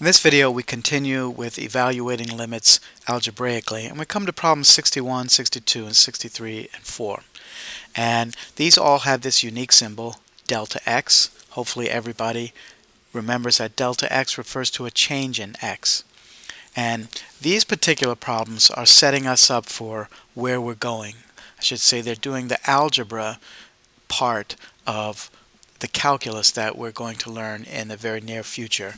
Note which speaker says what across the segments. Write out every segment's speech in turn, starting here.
Speaker 1: In this video we continue with evaluating limits algebraically, and we come to problems 61, 62, and 63 and 4. And these all have this unique symbol, delta x. Hopefully everybody remembers that delta x refers to a change in x. And these particular problems are setting us up for where we're going. I should say they're doing the algebra part of the calculus that we're going to learn in the very near future.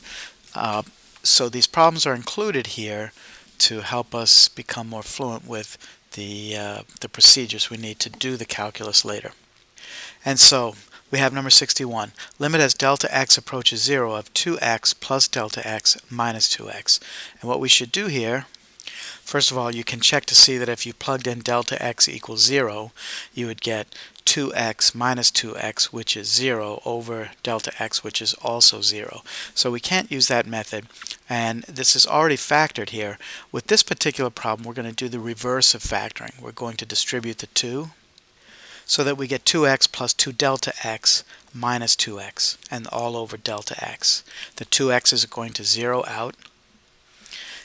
Speaker 1: So these problems are included here to help us become more fluent with the procedures we need to do the calculus later. And so we have number 61. Limit as delta x approaches 0 of 2x plus delta x minus 2x. And what we should do here, first of all, you can check to see that if you plugged in delta x equals 0, you would get 2x minus 2x, which is 0, over delta x, which is also 0. So we can't use that method, and this is already factored here. With this particular problem, we're going to do the reverse of factoring. We're going to distribute the 2 so that we get 2x plus 2 delta x minus 2x, and all over delta x. The 2x's are going to 0 out,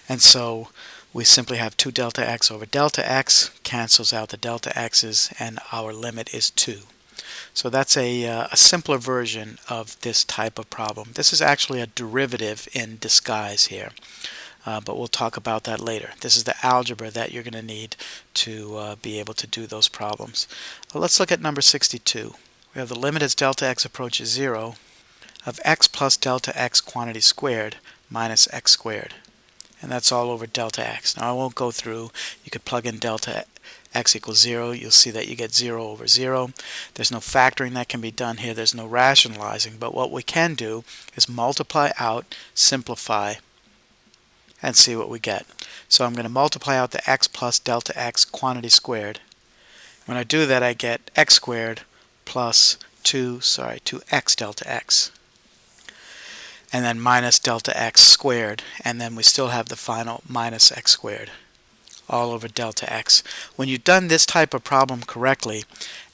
Speaker 1: and so we simply have 2 delta x over delta x, cancels out the delta x's, and our limit is 2. So that's a simpler version of this type of problem. This is actually a derivative in disguise here, but we'll talk about that later. This is the algebra that you're going to need to be able to do those problems. Let's look at number 62. We have the limit as delta x approaches 0 of x plus delta x quantity squared minus x squared. And that's all over delta x. Now I won't go through. You could plug in delta x equals 0. You'll see that you get 0 over 0. There's no factoring that can be done here. There's no rationalizing. But what we can do is multiply out, simplify, and see what we get. So I'm going to multiply out the x plus delta x quantity squared. When I do that, I get x squared plus 2x delta x. And then minus delta x squared, and then we still have the final minus x squared, all over delta x. When you've done this type of problem correctly,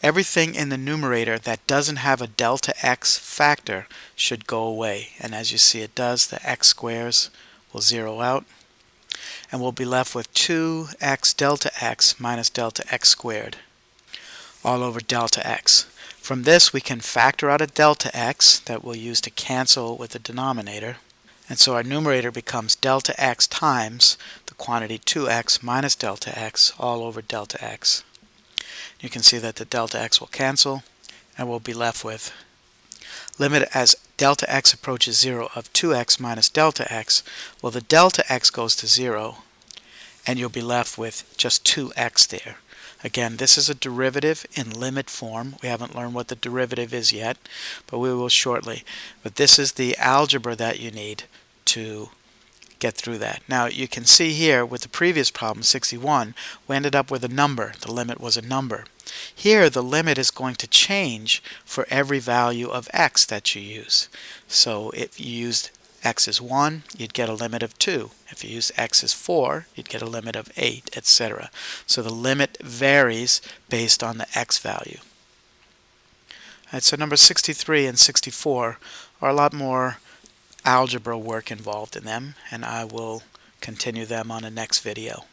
Speaker 1: everything in the numerator that doesn't have a delta x factor should go away. And as you see it does, the x squares will 0 out, and we'll be left with 2x delta x minus delta x squared, all over delta x. From this we can factor out a delta x that we'll use to cancel with the denominator, and so our numerator becomes delta x times the quantity 2x minus delta x all over delta x. You can see that the delta x will cancel, and we'll be left with limit as delta x approaches 0 of 2x minus delta x. Well, the delta x goes to 0, and you'll be left with just 2x there. Again, this is a derivative in limit form. We haven't learned what the derivative is yet, but we will shortly. But this is the algebra that you need to get through that. Now you can see here with the previous problem, 61, we ended up with a number. The limit was a number. Here the limit is going to change for every value of x that you use. So if you used x is 1, you'd get a limit of 2. If you use x is 4, you'd get a limit of 8, etc. So the limit varies based on the x value. Alright, so number 63 and 64 are a lot more algebra work involved in them, and I will continue them on the next video.